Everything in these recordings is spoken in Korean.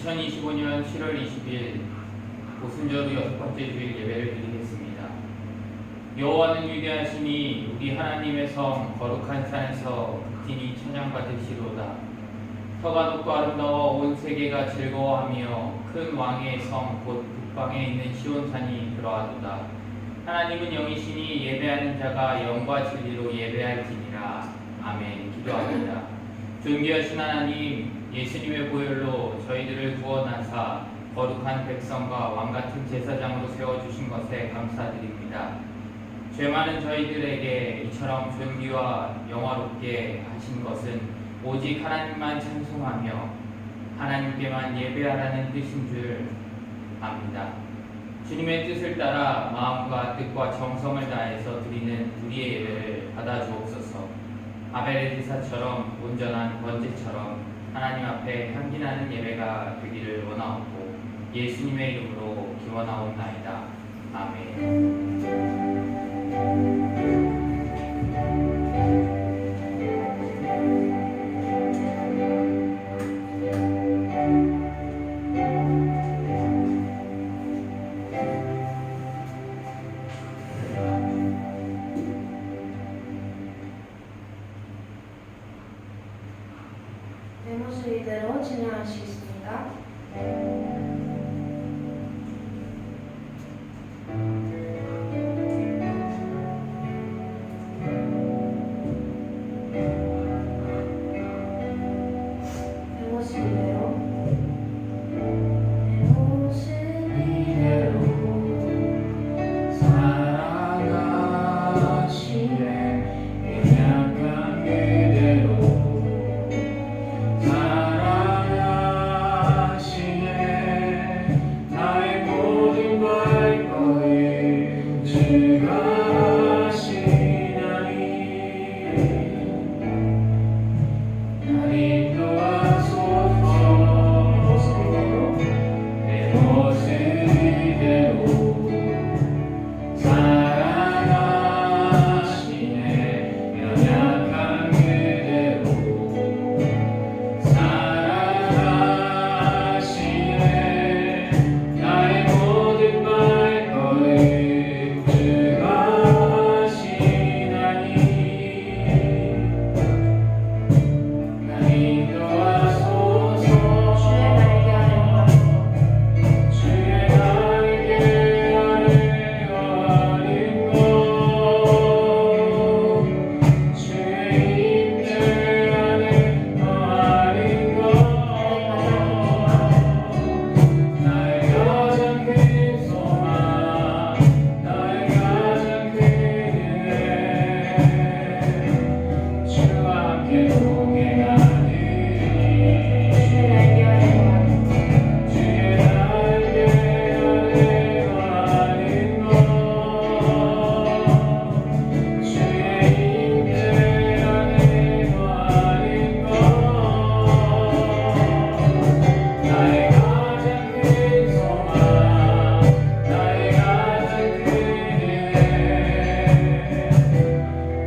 2025년 7월 20일 오순절후 6번째 주일 예배를 드리겠습니다. 여호와는 위대하시니 우리 하나님의 성 거룩한 산에서 극진히 찬양받으시로다. 터가 높고 아름다워 온 세계가 즐거워하며 큰 왕의 성 곧 북방에 있는 시온산이 그러하도다. 하나님은 영이시니 예배하는 자가 영과 진리로 예배할지니라. 아멘. 기도합니다. 존귀하신 하나님, 예수님의 보혈로 저희들을 구원하사 거룩한 백성과 왕같은 제사장으로 세워주신 것에 감사드립니다. 죄 많은 저희들에게 이처럼 존귀와 영화롭게 하신 것은 오직 하나님만 찬송하며 하나님께만 예배하라는 뜻인 줄 압니다. 주님의 뜻을 따라 마음과 뜻과 정성을 다해서 드리는 우리의 예배를 받아주옵소서. 아벨의 제사처럼 온전한 번제처럼 하나님 앞에 향기나는 예배가 되기를 원하옵고 예수님의 이름으로 기원하옵나이다. 아멘. 데모스 이대로 진행하시겠습니다. 데모스 이대로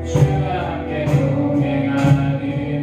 주와 함께 동행하니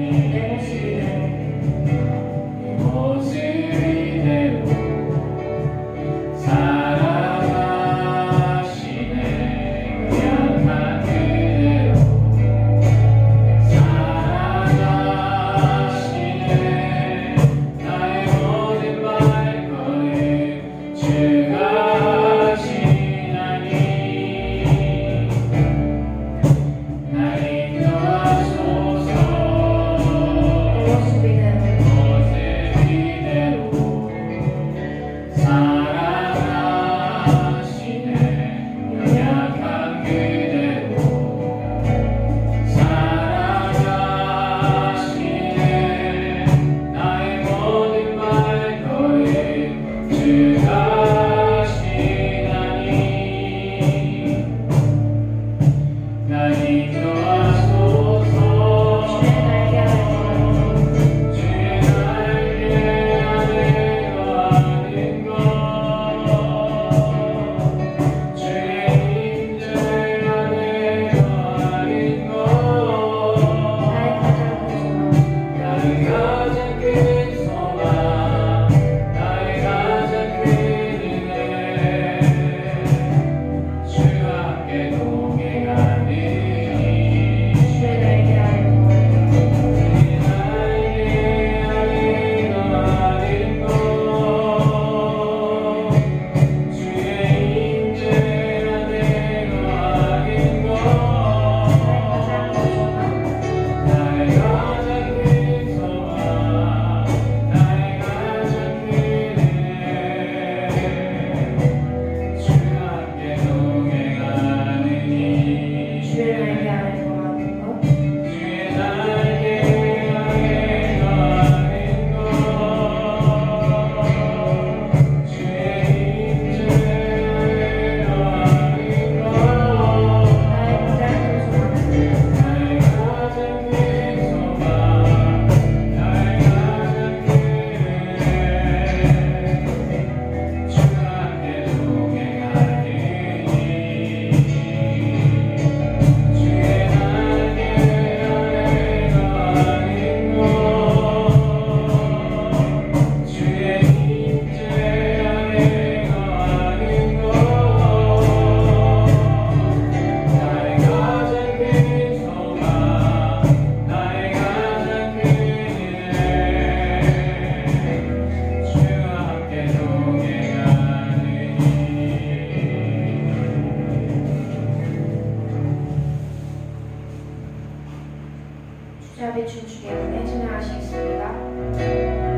춤추기 안에 진행하시겠습니다.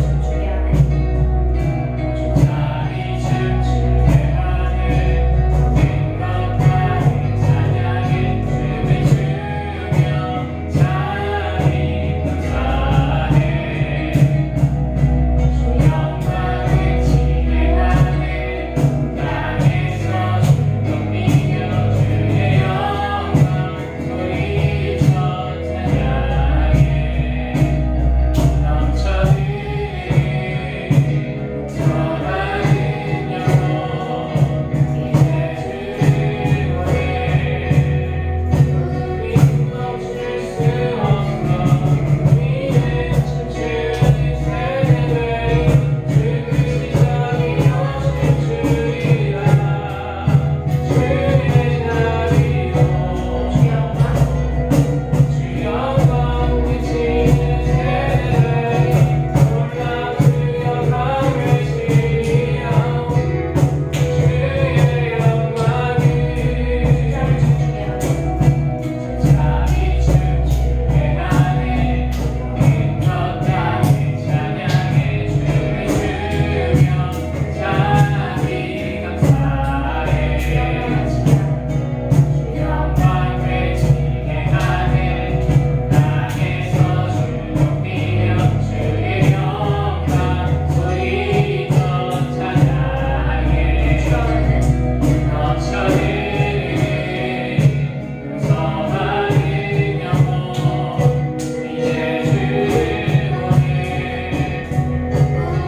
춤추기 안에 자기 춤추게 하네 행복하게 찬양해 춤을 추며 자기 감사해 영광을 진행하네 땅에서 주동이며 주의 영광 소리쳐 찬양해 넘쳐흐르는 서하는 영혼 이제 주원해 우린 멈출 수 없어 우리는 춤추는 세대들 주그 시작이여 춤추리라 주의 자리로 주 영광 비치는 세대들이 놀라 주 영광을 지리라 주의 영광을 자기 춤추게 하네 행복하게 찬양해 춤을 추며 자기 감사해 영광 외치게 하네 땅에서 주동이며 주의 영광 소리쳐 찬양해 넘쳐흐르는 서하는 영혼 이제 주원해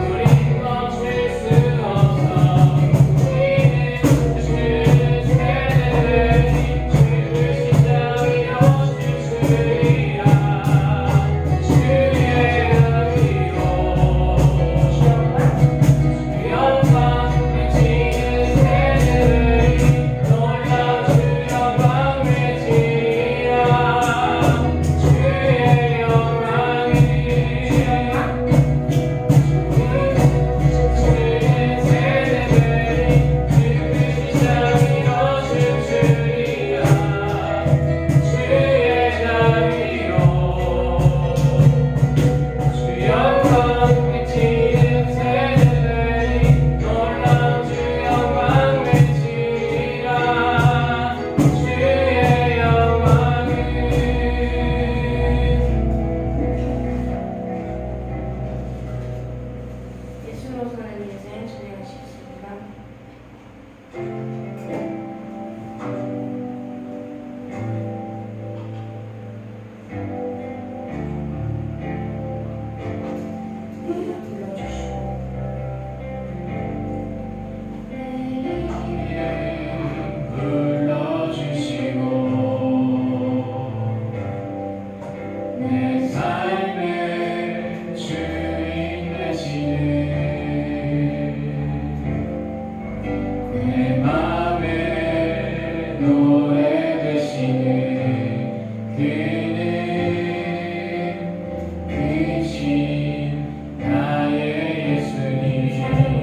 우린 멈출 수 없어 우리는 춤추는 세대들이 주그 시작이여 춤추리라 주의 자리로 영광 비치는 세대들이 놀라 주 영광 외치리라 주의 영광을 춤추는 세대들이 주그 시작이여 춤추리라 주의 자리로 주 영광 비치는 세대들이 놀라운 주 영광 외치리라 주의 영광을 예수로 사는 인생 진행하시겠습니다. 이름 불러주시고 내 삶의 주인 되시는 내 맘의 노래 되시는 그는 크신 나의 예수님 삶의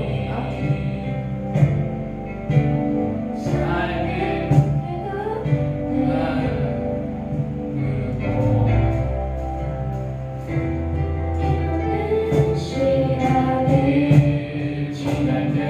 시간이 지날 때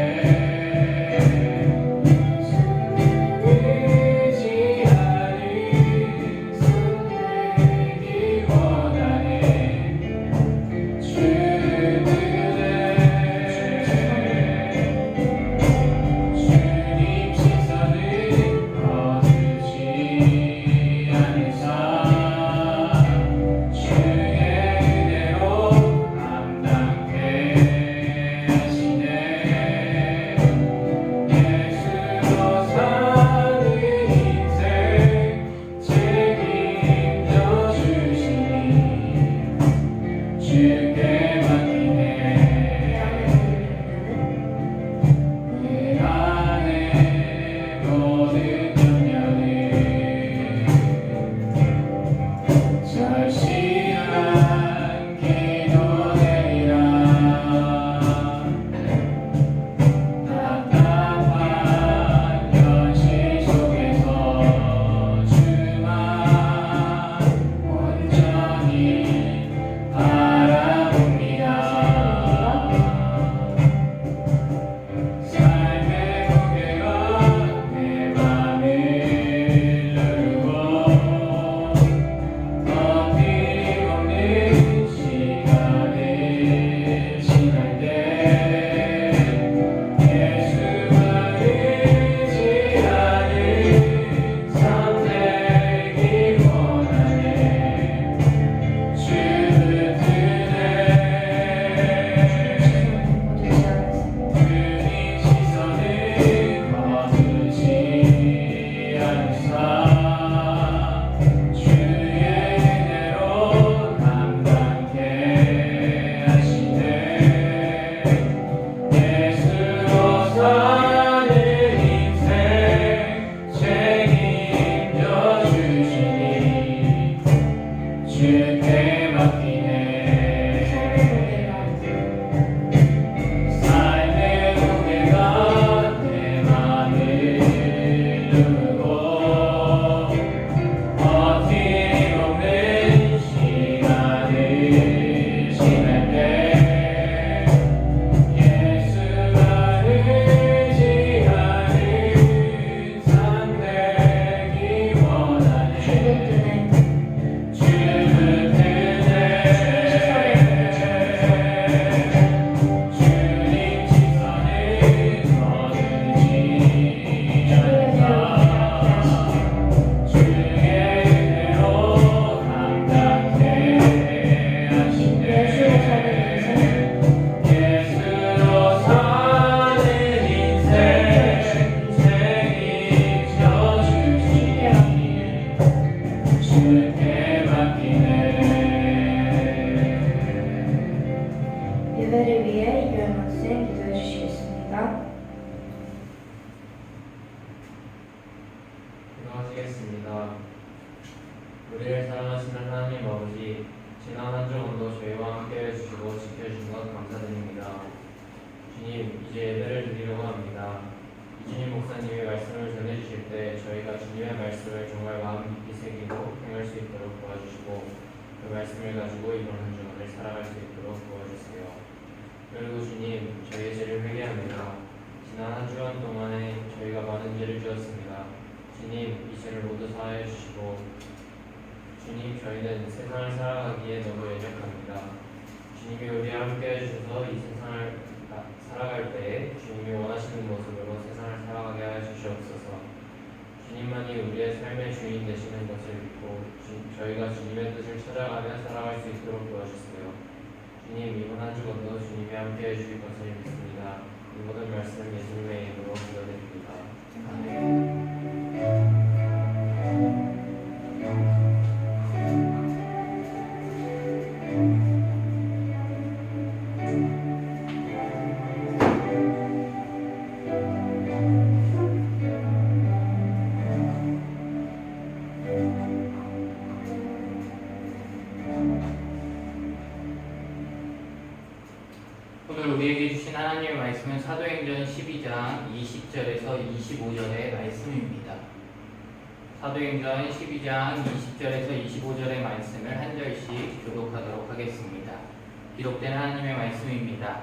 기도하시겠습니다. 우리를 사랑하시는 하나님 아버지, 지난 한 주간도 저희와 함께 해주시고 지켜주신 것 감사드립니다. 주님, 이제 예배를 드리려고 합니다. 이준희 목사님의 말씀을 전해주실 때 저희가 주님의 말씀을 정말 마음 깊이 새기고 행할 수 있도록 도와주시고 그 말씀을 가지고 이번 한 주간을 살아갈 수 있도록 도와주세요. 그리고 주님, 저희의 죄를 회개합니다. 지난 한 주간 동안에 저희가 많은 죄를 지었습니다. 주님, 이 죄를 모두 사하여 주시고 주님, 저희는 세상을 살아가기에 너무 연약합니다. 주님이 우리와 함께 해주셔서 이 세상을 살아갈 때에 주님이 원하시는 모습으로 세상을 살아가게 하여 주시옵소서. 주님만이 우리의 삶의 주인 되시는 것을 믿고 저희가 주님의 뜻을 찾아가며 살아갈 수 있도록 도와주세요. 주님, 이번 한 주간도 주님이 함께 해주실 것을 믿습니다. 이 모든 말씀 예수님의 이름으로 기도드립니다. 아멘. 오늘 우리에게 주신 하나님의 말씀은 사도행전 12장 20절에서 25절의 말씀입니다. 사도행전 12장 20절에서 25절의 말씀을 한 절씩 교독하도록 하겠습니다. 기록된 하나님의 말씀입니다.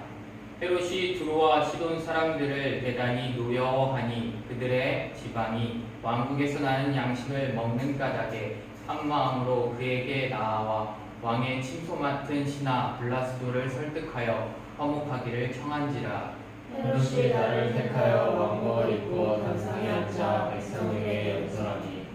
헤롯이 두로와 시돈 사람들을 대단히 노여워하니 그들의 지방이 왕국에서 나는 양식을 먹는 까닭에 한 마음으로 그에게 나아와 왕의 침소 맡은 신하 블라스도를 설득하여 화목하기를 청한지라. 헤롯이 나를 택하여 왕복을 입고 단상에 앉아 백성에게 연설하니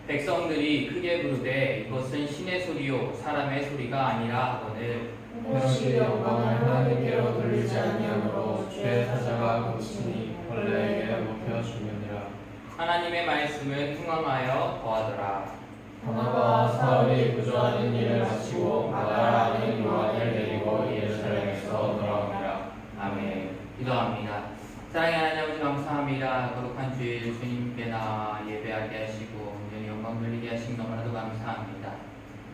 백성들이 크게 부르되 이것은 신의 소리요 사람의 소리가 아니라 하거늘. 헤롯이 영광을 하나님께로 돌리지 아니하므로 주의 사자가 고치니 벌레에게 먹혀 죽느니라. 하나님의 말씀은 흥황하여 더하더라. 바나바와 사울이 구조하는 일을 마치고 마가라 아닌 요한을 데리고 예루살렘에서 돌아옵니다. 아멘. 기도합니다. 사랑의 하나님 아버지 감사합니다. 거룩한 주일 주님께 나와 예배하게 하시고 온전히 영광 돌리게 하신 너무나도 감사합니다.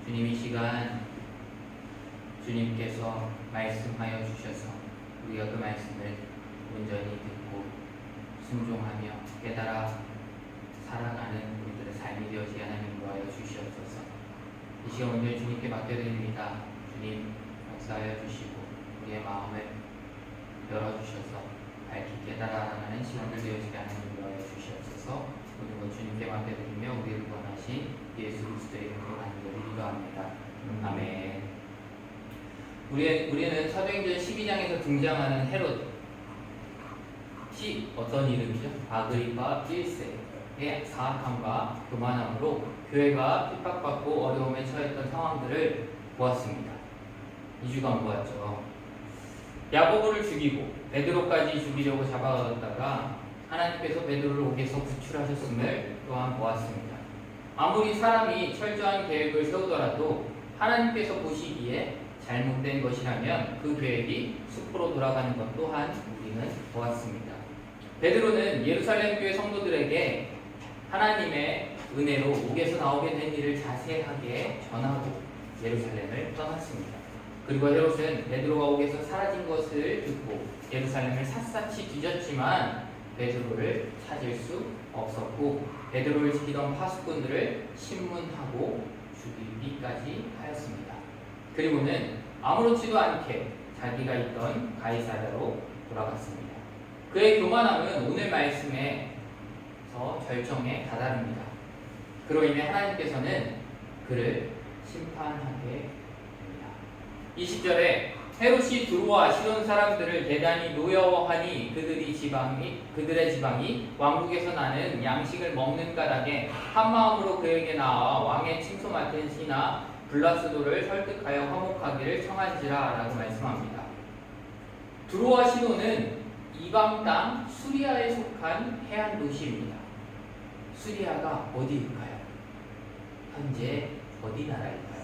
주님, 이 시간 주님께서 말씀하여 주셔서 우리가 그 말씀을 온전히 듣고 순종하며 깨달아 살아가는 우리들의 삶이 되어지게 하나님 도하여 주시옵소서. 이 시간 온전히 주님께 맡겨드립니다. 주님, 역사하여 주시고 우리의 마음을 열어주셔서 밝히 깨달아가는 시간들 되어지게 하나님 도하여 주시옵소서. 모든 것 주님께 맡겨드리며 우리를 구원하신 예수 그리스도의 이름으로 간절히 기도합니다. 아멘. 우리는 사도행전 12장에서 등장하는 헤롯이 어떤 이름이죠? 아그리파 1세의 사악함과 교만함으로 교회가 핍박받고 어려움에 처했던 상황들을 보았습니다. 2주간 보았죠. 야고보를 죽이고 베드로까지 죽이려고 잡아가다가 하나님께서 베드로를 옥에서 구출하셨음을 또한 보았습니다. 아무리 사람이 철저한 계획을 세우더라도 하나님께서 보시기에 잘못된 것이라면 그 계획이 수포로 돌아가는 것 또한 우리는 보았습니다. 베드로는 예루살렘 교회 성도들에게 하나님의 은혜로 옥에서 나오게 된 일을 자세하게 전하고 예루살렘을 떠났습니다. 그리고 헤롯은 베드로가 옥에서 사라진 것을 듣고 예루살렘을 샅샅이 뒤졌지만 베드로를 찾을 수 없었고 베드로를 지키던 파수꾼들을 신문하고 죽이기까지 하였습니다. 그리고는 아무렇지도 않게 자기가 있던 가이사랴로 돌아갔습니다. 그의 교만함은 오늘 말씀에서 절정에 다다릅니다. 그로 인해 하나님께서는 그를 심판하게 됩니다. 20절에 헤롯이 두로와 시돈 사람들을 대단히 노여워하니 그들의 지방이 왕국에서 나는 양식을 먹는 까닭에 한 마음으로 그에게 나와 왕의 침소 맡은 신하 블라스도를 설득하여 화목하기를 청한지라 라고 말씀합니다. 두로와 시돈은 이방 땅 수리아에 속한 해안 도시입니다. 수리아가 어디일까요? 현재 어디 나라일까요?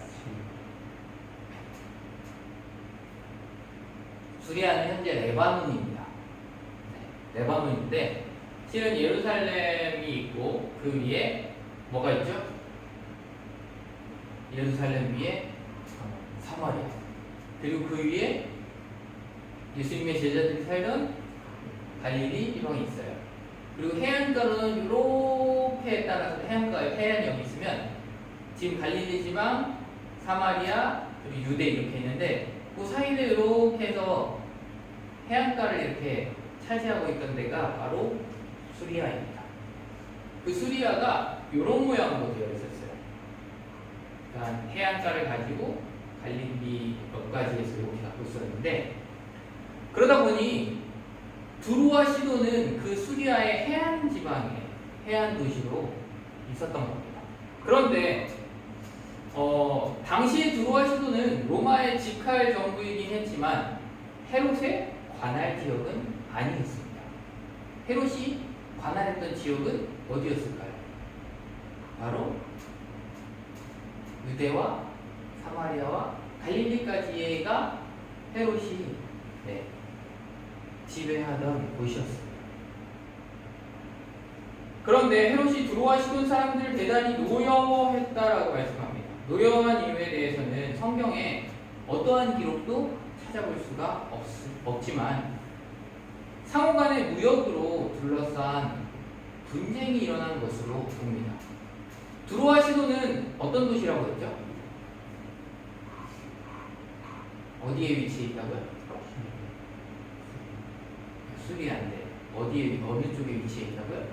수리아는 현재 레바논입니다. 레바논인데 실은 예루살렘이 있고 그 위에 뭐가 있죠? 예루살렘 위에 사마리아, 그리고 그 위에 예수님의 제자들이 살던 갈릴리 이방이 있어요. 그리고 해안가로는 이렇게 따라서 해안가에 해안역이 있으면 지금 갈릴리 지방, 사마리아, 그리고 유대 이렇게 있는데 그 사이를 이렇게 해서 해안가를 이렇게 차지하고 있던 데가 바로 수리아입니다. 그 수리아가 이런 모양으로 되어 있었어요. 그러니까 해안가를 가지고 갈릴리 몇 가지에서 이렇게 갖고 있었는데, 그러다 보니 두루와 시도는 그 수리아의 해안 지방에 해안 도시로 있었던 겁니다. 그런데 당시 두루와 시도는 로마의 직할 정부이긴 했지만 헤롯의 관할 지역은 아니었습니다. 헤롯이 관할했던 지역은 어디였을까요? 바로 유대와 사마리아와 갈릴리까지가 헤롯이 지배하던 곳이었습니다. 그런데 헤롯이 두루와 시돈 사람들을 대단히 노여워했다라고 말씀합니다. 노여워한 이유에 대해서는 성경에 어떠한 기록도 찾아볼 수가 없지만 상호간의 무역으로 둘러싼 분쟁이 일어난 것으로 봅니다. 두루와 시돈은 어떤 도시라고 했죠? 어디에 위치해 있다고요? 수리아인데 어느 쪽에 위치해 있다고요?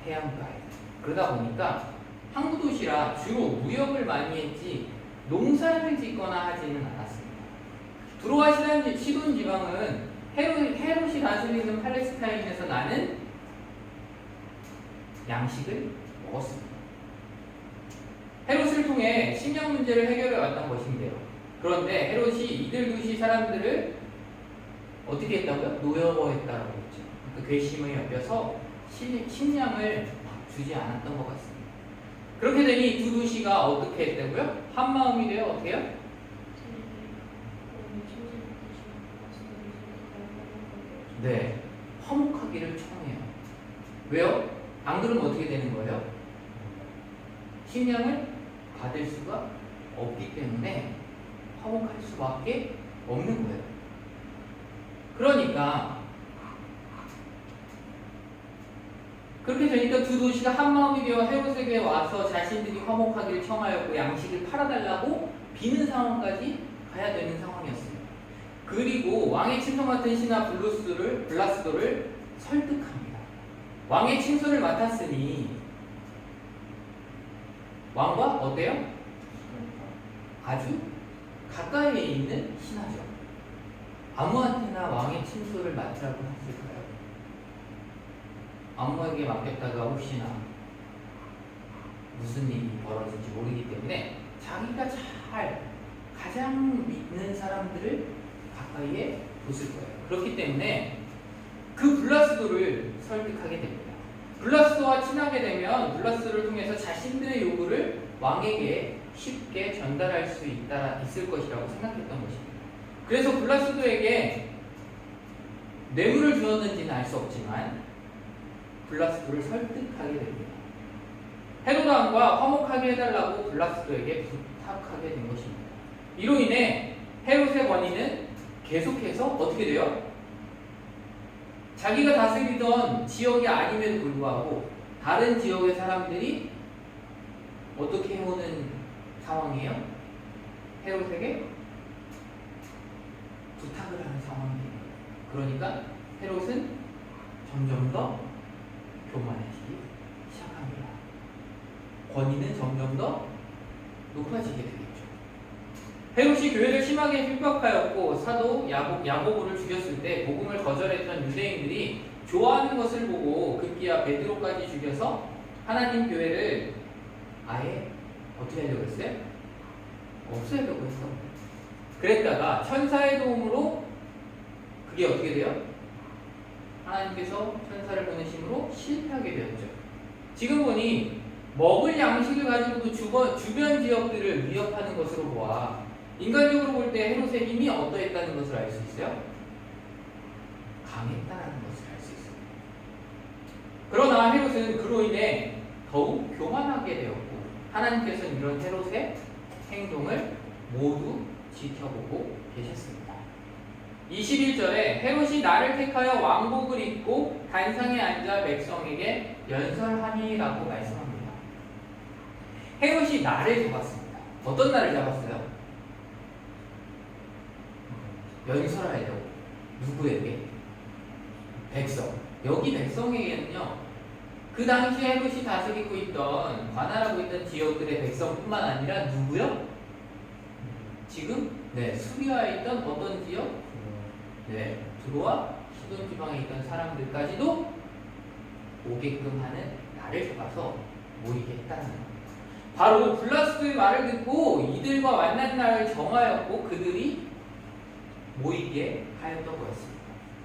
해안가에. 그러다 보니까 항구 도시라 주로 무역을 많이 했지 농사를 짓거나 하지는 않았습니다. 두루와 시돈 지방은 헤롯이 다스리는 팔레스타인에서 나는 양식을 먹었습니다. 헤롯을 통해 식량 문제를 해결해 왔던 것인데요. 그런데 헤롯이 이들 도시 사람들을 어떻게 했다고요? 노여워했다라고 했죠. 그 괘씸을 여겨서 식량을 주지 않았던 것 같습니다. 그렇게 되니 두 도시가 어떻게 했다고요? 한 마음이 되어 어떻게 해요? 네, 화목하기를 청해요. 왜요? 안 그러면 어떻게 되는 거예요? 식량을 받을 수가 없기 때문에 화목할 수밖에 없는 거예요. 그러니까 그렇게 되니까 두 도시가 한 마음이 되어 헤롯에게 와서 자신들이 화목하기를 청하였고 양식을 팔아달라고 비는 상황까지 가야 되는 상황이었습니다. 그리고 왕의 친손 같은 신하 블라스도를 설득합니다. 왕의 친손을 맡았으니 왕과 어때요? 아주 가까이에 있는 신하죠. 아무한테나 왕의 친소를 맡으라고 했을까요? 아무에게 맡겼다가 혹시나 무슨 일이 벌어질지 모르기 때문에 자기가 가장 믿는 사람들을 가까이에 뒀을 거예요. 그렇기 때문에 그 블라스도를 설득하게 됩니다. 블라스도와 친하게 되면 블라스도를 통해서 자신들의 요구를 왕에게 쉽게 전달할 수 있을 것이라고 생각했던 것입니다. 그래서 블라스도에게 뇌물을 주었는지는 알 수 없지만 블라스도를 설득하게 됩니다. 헤롯 왕과 화목하게 해달라고 블라스도에게 부탁하게 된 것입니다. 이로 인해 헤롯의 권위는 계속해서 어떻게 돼요? 자기가 다스리던 지역이 아님에도 불구하고 다른 지역의 사람들이 어떻게 해오는 상황이에요? 헤롯에게 부탁을 하는 상황이에요. 그러니까 헤롯은 점점 더 교만해지기 시작합니다. 권위는 점점 더 높아지게 되겠죠. 헤롯이 교회를 심하게 핍박하였고 사도 야고보를 죽였을 때 복음을 거절했던 유대인들이 좋아하는 것을 보고 급기야 베드로까지 죽여서 하나님 교회를 아예 어떻게 하려고 했어요? 없애려고 했어. 그랬다가 천사의 도움으로 그게 어떻게 돼요? 하나님께서 천사를 보내심으로 실패하게 되었죠. 지금 보니 먹을 양식을 가지고도 주변 지역들을 위협하는 것으로 보아 인간적으로 볼 때 헤롯의 힘이 어떠했다는 것을 알 수 있어요? 강했다는 것을 알 수 있습니다. 그러나 헤롯은 그로 인해 더욱 교만하게 되었고 하나님께서는 이런 헤롯의 행동을 모두 지켜보고 계셨습니다. 21절에 헤롯이 나를 택하여 왕복을 입고 단상에 앉아 백성에게 연설하니라고 말씀합니다. 헤롯이 날을 잡았습니다. 어떤 날을 잡았어요? 연설하려고. 누구에게? 백성. 여기 백성에게는요, 그 당시에 헤롯이 다스리고 있던, 관할하고 있던 지역들의 백성뿐만 아니라 누구요? 지금 수리아에 있던 어떤 지역? 두로와 시돈 지방에 있던 사람들까지도 오게끔 하는 날을 잡아서 모이게 했다는 것. 바로 블라스도의 말을 듣고 이들과 만난 날을 정하였고 그들이 모이게 하였던 거였습니다.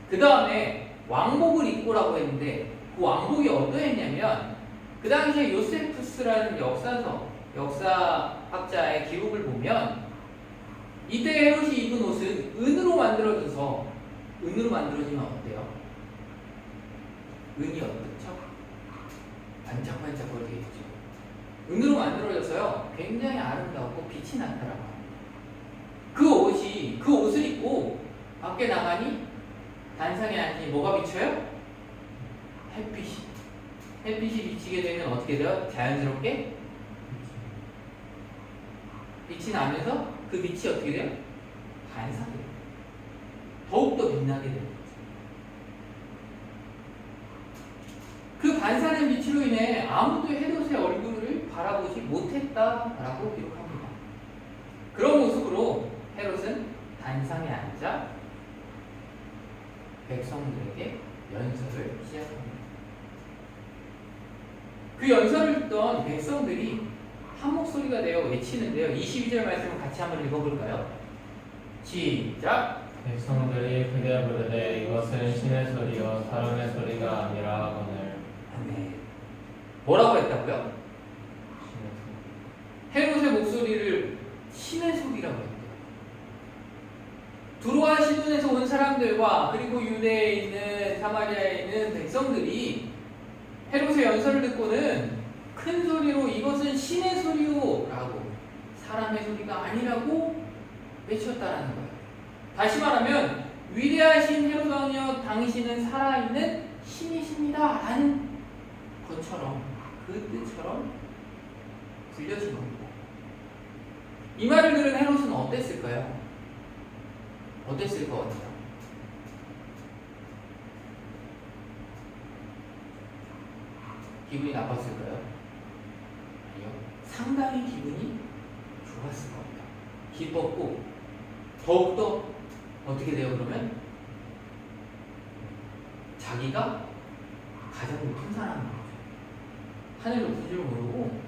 그 다음에 왕복을 입고라고 했는데 그 왕복이 어떠했냐면 그 당시에 요세푸스라는 역사학자의 기록을 보면 이때 헤롯이 입은 옷은 은으로 만들어지면 어때요? 은이 어떻죠? 반짝반짝거리겠죠. 은으로 만들어져서요 굉장히 아름다웠고 빛이 났더라고요. 그 옷을 입고 밖에 나가니 단상에 앉으니 뭐가 비쳐요? 햇빛이 비치게 되면 어떻게 돼요? 자연스럽게 빛이 나면서 그 빛이 어떻게 돼요? 반사돼요. 더욱더 빛나게 되는 거죠. 그 반사된 빛으로 인해 아무도 헤롯의 얼굴을 바라보지 못했다라고 기록합니다. 그런 모습으로 헤롯은 단상에 앉아 백성들에게 연설을 시작합니다. 그 연설을 듣던 백성들이 한 목소리가 되어 외치는데요. 22절 말씀을 같이 한번 읽어볼까요? 시작! 백성들이 크게 부르되 이것은 신의 소리요 사람의 소리가 아니라 하거늘. 아멘. 뭐라고 했다고요? 헤롯의 목소리를 신의 소리라고 했대요. 두로와 시돈에서 온 사람들과 그리고 유대에 있는 사마리아에 있는 백성들이 헤롯의 연설을 듣고는 큰 소리로 이것은 신의 소리요 라고 사람의 소리가 아니라고 외쳤다라는 거예요. 다시 말하면 위대하신 헤롯 왕이여 당신은 살아있는 신이십니다 라는 것처럼 그 뜻처럼 들려진 겁니다. 이 말을 들은 헤롯은 어땠을까요? 어땠을 것 같아요? 기분이 나빴을까요? 아니요. 상당히 기분이 좋았을 겁니다. 기뻤고 더욱더 어떻게 돼요 그러면? 자기가 가장 높은 사람인 거죠. 하늘 높은 줄 모르고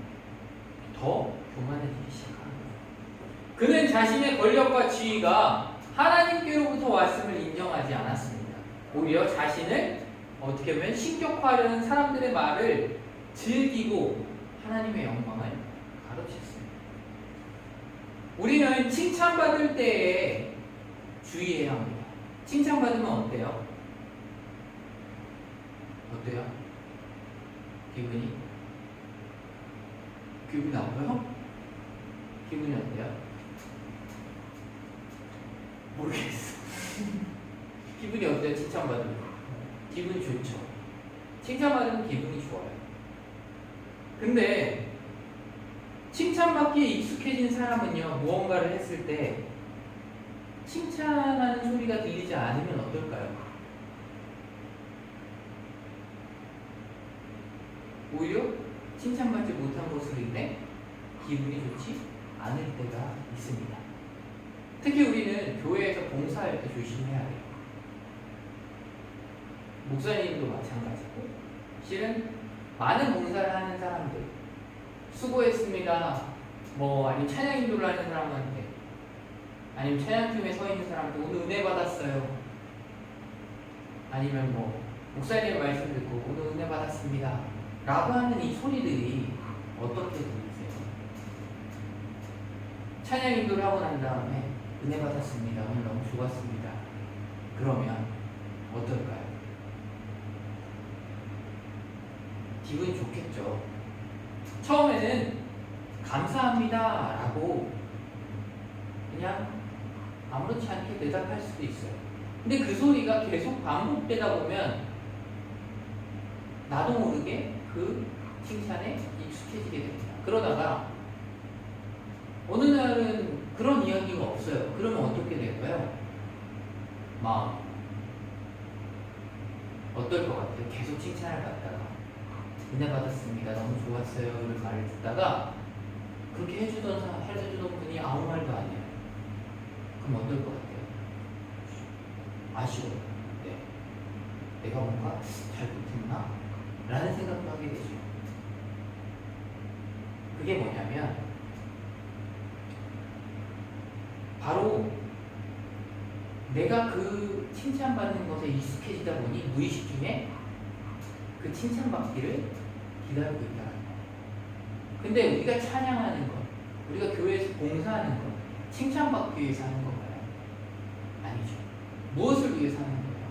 더 교만해지기 시작하는 거예요. 그는 자신의 권력과 지위가 하나님께로부터 왔음을 인정하지 않았습니다. 오히려 자신을 어떻게 보면 신격화하려는 사람들의 말을 즐기고 하나님의 영광을 가로챘습니다. 우리는 칭찬받을 때에 주의해야 합니다. 칭찬받으면 어때요? 어때요? 기분이 나빠요? 기분이 어때요? 모르겠어. 기분이 어때요? 칭찬받으면 기분이 좋죠. 칭찬받으면 기분이 좋아요. 근데 칭찬받기에 익숙해진 사람은요, 무언가를 했을 때 칭찬하는 소리가 들리지 않으면 어떨까요? 오히려 칭찬받지 못한 것으로 인해 기분이 좋지 않을 때가 있습니다. 특히 우리는 교회에서 봉사할 때 조심해야 돼요. 목사님도 마찬가지고, 실은 많은 봉사를 하는 사람들, 수고했습니다, 아니면 찬양 인도를 하는 사람한테, 아니면 찬양팀에 서 있는 사람한테 오늘 은혜 받았어요, 아니면 목사님의 말씀 듣고 오늘 은혜 받았습니다 라고 하는 이 소리들이 어떻게 들리세요? 찬양 인도를 하고 난 다음에 은혜 받았습니다, 오늘 너무 좋았습니다, 그러면 어떨까요? 기분이 좋겠죠. 처음에는 감사합니다라고 그냥 아무렇지 않게 대답할 수도 있어요. 근데 그 소리가 계속 반복되다 보면 나도 모르게 그 칭찬에 익숙해지게 됩니다. 그러다가 어느 날은 그런 이야기가 없어요. 그러면 어떻게 될까요? 마음 어떨 것 같아요? 계속 칭찬을 받다가 은혜 받았습니다. 너무 좋았어요. 이런 말을 듣다가 그렇게 해주던 분이 아무 말도 안 해요. 그럼 어떨 것 같아요? 아쉬워요. 네. 내가 뭔가 잘못했나? 라는 생각도 하게 되죠. 그게 뭐냐면 바로 내가 그 칭찬받는 것에 익숙해지다 보니 무의식 중에 그 칭찬받기를 기다리고 있다는 거예요. 근데 우리가 찬양하는 것, 우리가 교회에서 봉사하는 것, 칭찬받기 위해서 하는 건가요? 아니죠. 무엇을 위해서 하는 거예요?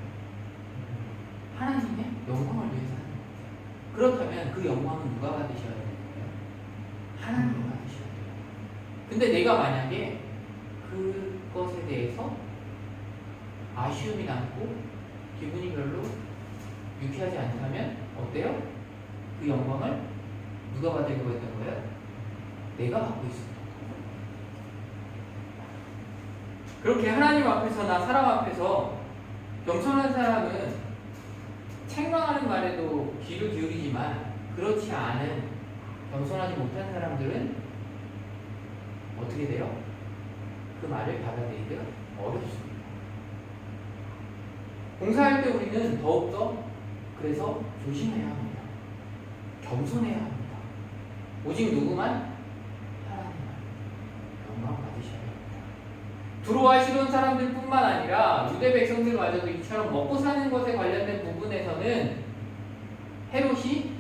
하나님의 영광을 위해서 하는 거예요. 그렇다면 그 영광은 누가 받으셔야 되는 거예요? 하나님이 받으셔야 돼요. 근데 내가 만약에 그것에 대해서 아쉬움이 남고 기분이 별로 유쾌하지 않다면 어때요? 그 영광을 누가 받으려고 했던 거예요? 내가 받고 있습니다. 그렇게 하나님 앞에서나 사람 앞에서 겸손한 사람은 책망하는 말에도 귀를 기울이지만 그렇지 않은 겸손하지 못한 사람들은 어떻게 돼요? 그 말을 받아들이기가 어렵습니다. 봉사할 때 우리는 더욱더 그래서 조심해야 합니다. 겸손해야 합니다. 오직 누구만? 하나님만 영광 받으셔야 합니다. 두로아시돈 사람들 뿐만 아니라 유대 백성들마저도 이처럼 먹고 사는 것에 관련된 부분에서는 헤롯이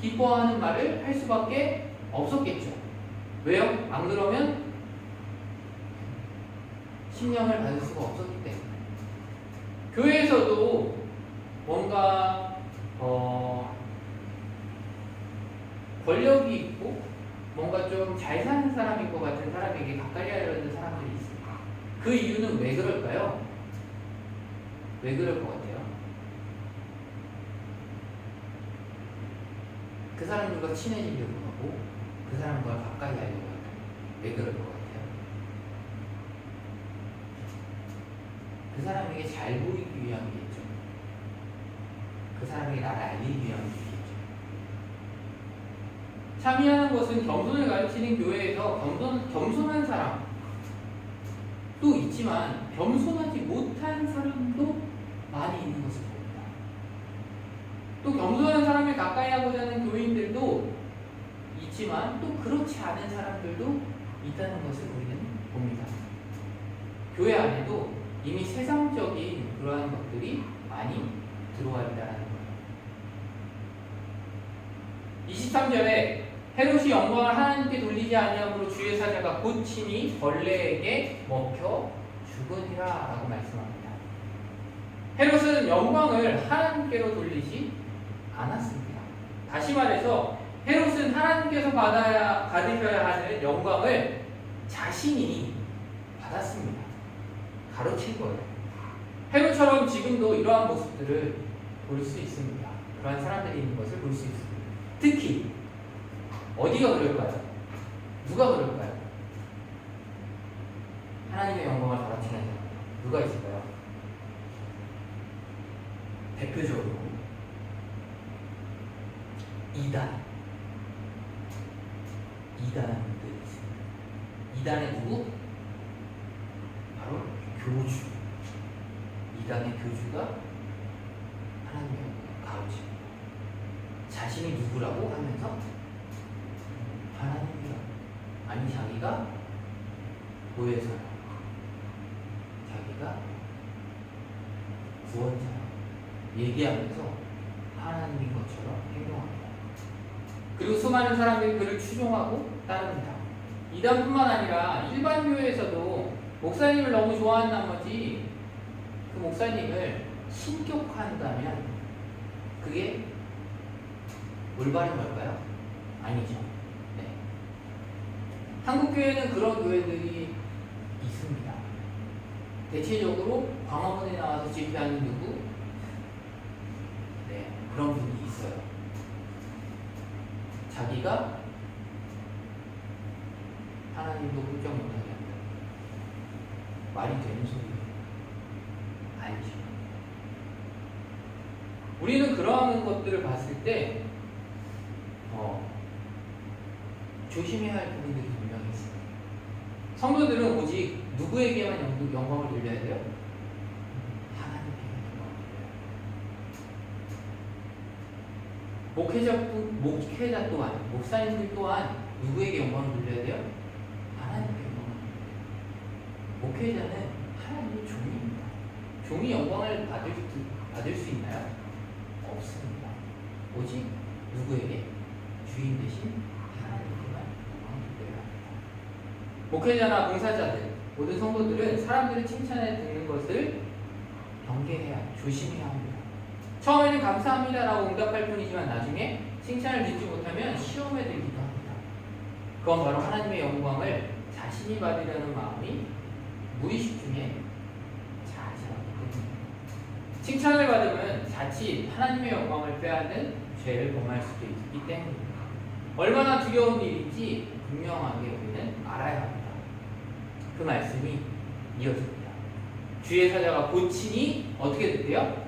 기뻐하는 말을 할 수밖에 없었겠죠. 왜요? 안 그러면 심령을 받을 수가 없었기 때문에. 교회에서도 뭔가 권력이 있고 뭔가 좀 잘 사는 사람인 것 같은 사람에게 가까이 하려는 사람들이 있습니다. 그 이유는 왜 그럴까요? 왜 그럴 것 같아요? 그 사람들과 친해지려고 하고 그 사람과 가까이 하려고 하고 왜 그럴 것 같아요? 그 사람에게 잘 보이기 위함이겠죠. 그 사람에게 나를 알리기 위함이겠죠. 참여하는 것은 겸손을 가르치는 교회에서 겸손한 사람도 있지만 겸손하지 못한 사람도 많이 있는 것을 봅니다. 또 겸손한 사람을 가까이 하고자 하는 교인들도 있지만 또 그렇지 않은 사람들도 있다는 것을 우리는 봅니다. 교회 안에도 이미 세상적인 그러한 것들이 많이 들어와 있다는 거예요. 23절에 헤롯이 영광을 하나님께 돌리지 아니함으로 주의 사자가 곧 친히 벌레에게 먹혀 죽으니라 라고 말씀합니다. 헤롯은 영광을 하나님께로 돌리지 않았습니다. 다시 말해서 헤롯은 하나님께서 받으셔야 하는 영광을 자신이 받았습니다. 가로챈 거예요. 헤롯처럼 지금도 이러한 모습들을 볼 수 있습니다. 그러한 사람들이 있는 것을 볼 수 있습니다. 특히 어디가 그럴까요? 누가 그럴까요? 하나님의 영광을 가로채는 사람 누가 있을까요? 대표적으로 이단들이 있습니다. 이단의 누구? 바로 교주. 이단의 교주가 하나님의 영광을 가로채는 자신이 누구라고 하면서 하나님이라고. 아니 자기가 보혜사라고, 자기가 구원자라고 얘기하면서 하나님인 것처럼 행동합니다. 그리고 수많은 사람들이 그를 추종하고 따릅니다. 이단뿐만 아니라 일반 교회에서도 목사님을 너무 좋아하는 나머지 그 목사님을 신격화한다면 그게 올바른 걸까요? 아니죠. 네. 한국 교회는 그런 교회들이 있습니다. 대체적으로 광화문에 나와서 집회하는 누구? 네, 그런 분이 있어요. 자기가 하나님도 훌쩍 못하게 한다. 말이 되는 소리예요. 아니죠. 우리는 그러한 것들을 봤을 때 조심해야 할 부분들이 분명히 있습니다. 성도들은 오직 누구에게만 영광을 돌려야 돼요? 하나님께만 영광을 돌려야 돼요. 목회자 또한, 목사님들 또한 누구에게 영광을 돌려야 돼요? 하나님께 영광을 돌려야 돼요. 목회자는 하나님의 종입니다. 종이 영광을 받을 수 있나요? 없습니다. 오직 누구에게? 주인 대신 하나님께만 영광을 돌려야 합니다. 목회자나 봉사자들, 모든 성도들은 사람들의 칭찬에 듣는 것을 경계해야, 조심해야 합니다. 처음에는 감사합니다라고 응답할 뿐이지만 나중에 칭찬을 듣지 못하면 시험에 들기도 합니다. 그건 바로 하나님의 영광을 자신이 받으려는 마음이 무의식 중에 자자하기 때문입니다. 칭찬을 받으면 자칫 하나님의 영광을 빼앗는 죄를 범할 수도 있기 때문입니다. 얼마나 두려운 일인지 분명하게 우리는 알아야 합니다. 그 말씀이 이어집니다. 주의 사자가 고치니 어떻게 됐대요?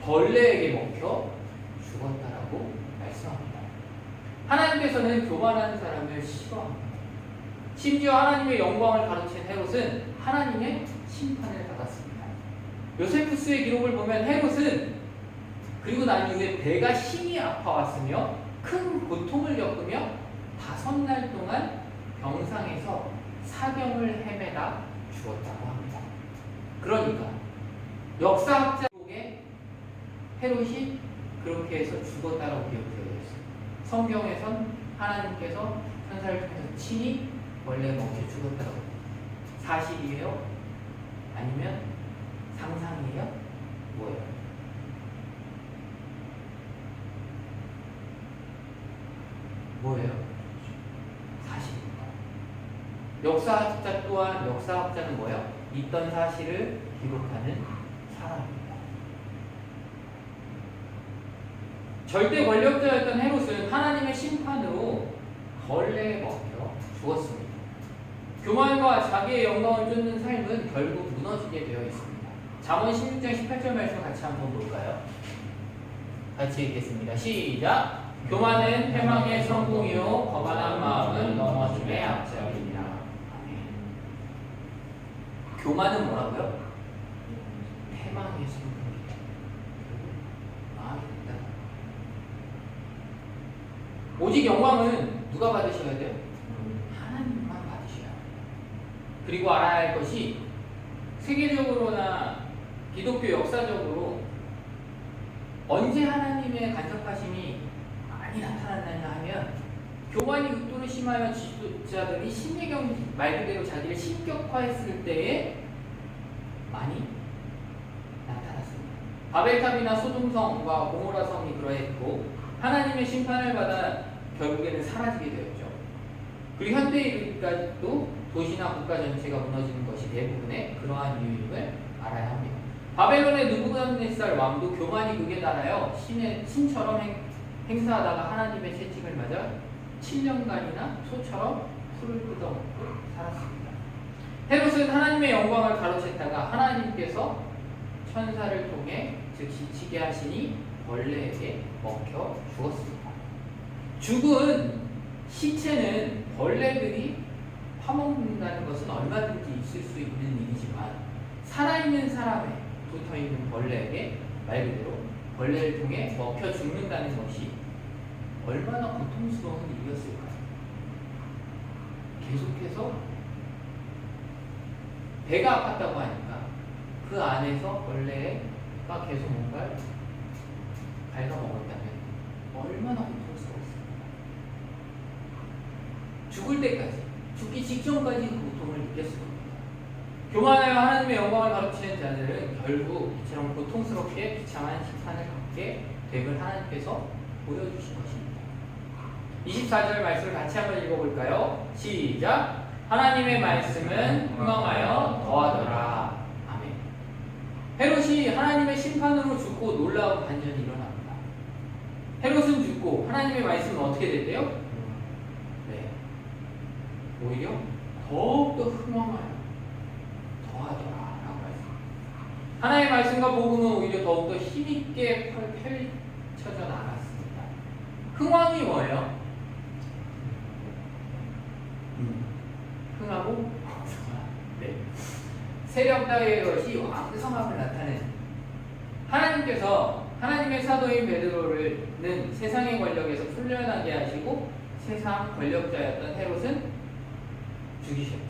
벌레에게 먹혀 죽었다라고 말씀합니다. 하나님께서는 교만한 사람을 싫어합니다. 심지어 하나님의 영광을 가로챈 헤롯은 하나님의 심판을 받았습니다. 요세푸스의 기록을 보면 헤롯은 그리고 난 이후에 배가 심히 아파왔으며 큰 고통을 겪으며 5날 동안 병상에서 사경을 헤매다 죽었다고 합니다. 그러니까 역사학자 속에 헤롯이 그렇게 해서 죽었다라고 기록되어 있습니다. 성경에선 하나님께서 천사를 통해서 친히 원래 먹혀 죽었다라고 합니다. 사실이에요? 아니면 상상이에요? 뭐예요? 뭐예요? 사실입니다. 역사학자 또한 역사학자는 뭐예요? 있던 사실을 기록하는 사람입니다. 절대 권력자였던 헤롯은 하나님의 심판으로 벌레에 먹혀 죽었습니다. 교만과 자기의 영광을 쫓는 삶은 결국 무너지게 되어 있습니다. 잠언 16장 18절 말씀 같이 한번 볼까요? 같이 읽겠습니다. 시작! 교만은 패망의 성공이요 거만한 마음은 넘어짐의 앞장이니라. 교만은 뭐라고요? 패망의 성공이다. 마음이 있다. 오직 영광은 누가 받으셔야 돼요? 하나님만 받으셔야 돼요. 그리고 알아야 할 것이 세계적으로나 기독교 역사적으로 언제 하나님의 간섭하심이 많이 나타났느냐 하면 교만이 극도로 심하여 지도자들이 신뢰경 말 그대로 자기를 신격화했을 때에 많이 나타났습니다. 바벨탑이나 소돔성과 고모라성이 그러했고 하나님의 심판을 받아 결국에는 사라지게 되었죠. 그리고 현대에 이르기까지도 도시나 국가 전체가 무너지는 것이 대부분의 그러한 이유임을 알아야 합니다. 바벨론의 느부갓네살 왕도 교만이 극에 달하여 신처럼 행사하다가 하나님의 채찍을 맞아 7년간이나 소처럼 풀을 뜯어먹고 살았습니다. 헤롯은 하나님의 영광을 가로챘다가 하나님께서 천사를 통해 즉시 치게 하시니 벌레에게 먹혀 죽었습니다. 죽은 시체는 벌레들이 파먹는다는 것은 얼마든지 있을 수 있는 일이지만 살아있는 사람에 붙어있는 벌레에게 말 그대로 벌레를 통해 먹혀 죽는다는 것이 얼마나 고통스러운 일이었을까요? 계속해서 배가 아팠다고 하니까 그 안에서 벌레가 계속 뭔가를 갉아먹었다면 얼마나 고통스러웠을까요? 죽을 때까지, 죽기 직전까지 그 고통을 느꼈을 겁니다. 교만하여 하나님의 영광을 가로치는 자들은 결국 이처럼 고통스럽게 비참한 심판을 받게 됨을 하나님께서 보여주신 것입니다. 24절 말씀을 같이 한번 읽어볼까요? 시작. 하나님의 말씀은 흥왕하여 더하더라. 아멘. 헤롯이 하나님의 심판으로 죽고 놀라운 반전이 일어납니다. 헤롯은 죽고 하나님의 말씀은 어떻게 됐대요? 네. 오히려 더욱더 흥왕하여 더하더라 라고 말씀합니다. 하나님의 말씀과 복음은 오히려 더욱더 힘있게 펼쳐져 나갔습니다. 흥왕이 뭐예요? 흥하고 왕성함. 네. 세력 따위의 것이 왕성함을 나타내는 하나님께서 하나님의 사도인 베드로는 세상의 권력에서 풀려나게 하시고 세상 권력자였던 헤롯은 죽이셨죠.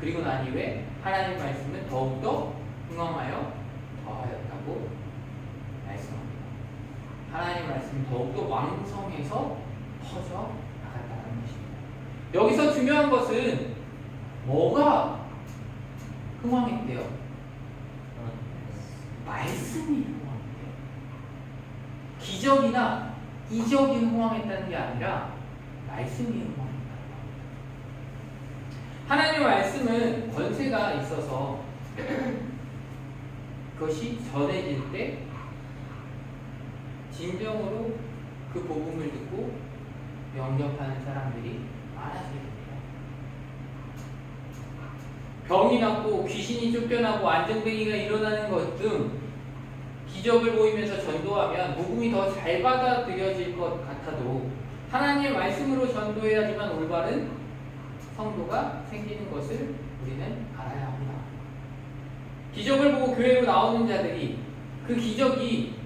그리고 난 이후에 하나님 말씀은 더욱더 흥왕하여 더하였다고 말씀합니다. 하나님 말씀은 더욱더 왕성해서 퍼져 나갔다는 것입니다. 여기서 중요한 것은 뭐가 흥왕했대요? 말씀이 흥왕했대요. 기적이나 이적이 흥왕했다는 게 아니라 말씀이 흥왕했다는 거예요. 하나님의 말씀은 권세가 있어서 그것이 전해질 때 진정으로 그 복음을 듣고 영접하는 사람들이 많아지게 됩니다. 병이 낫고 귀신이 쫓겨나고 안정되기가 일어나는 것 등 기적을 보이면서 전도하면 복음이 더 잘 받아들여질 것 같아도 하나님의 말씀으로 전도해야지만 올바른 성도가 생기는 것을 우리는 알아야 합니다. 기적을 보고 교회로 나오는 자들이 그 기적이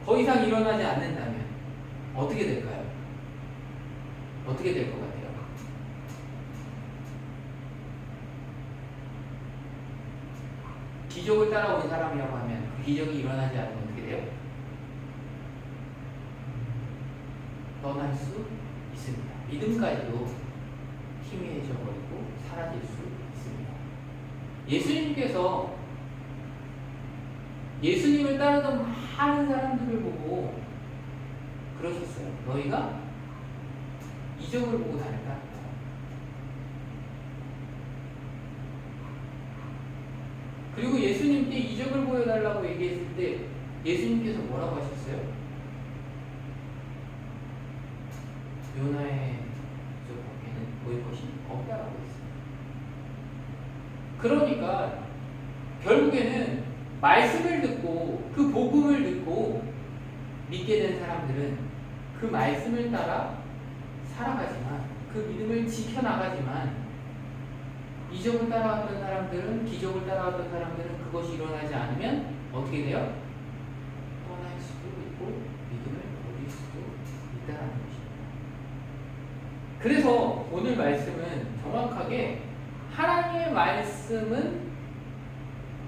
더 이상 일어나지 않는다면 어떻게 될까요? 어떻게 될 것 같아요? 기적을 따라오는 사람이라고 하면 그 기적이 일어나지 않으면 어떻게 돼요? 떠날 수 있습니다. 믿음까지도 희미해져 버리고 사라질 수 있습니다. 예수님께서 예수님을 따르던 많은 사람들을 보고 그러셨어요. 너희가 이적을 보고 다닐까? 그리고 예수님께 이적을 보여달라고 얘기했을 때 예수님께서 뭐라고 하셨어요? 요나의 이적에는 보일 것이 없다라고 했어요. 그러니까 결국에는 말씀을 듣고 그 복음을 듣고 믿게 된 사람들은 그 말씀을 따라 살아가지만 그 믿음을 지켜나가지만 이적을 따라왔던 사람들은 기적을 따라왔던 사람들은 그것이 일어나지 않으면 어떻게 돼요? 떠날 수도 있고 믿음을 버릴 수도 있다는 것입니다. 그래서 오늘 말씀은 정확하게 하나님의 말씀은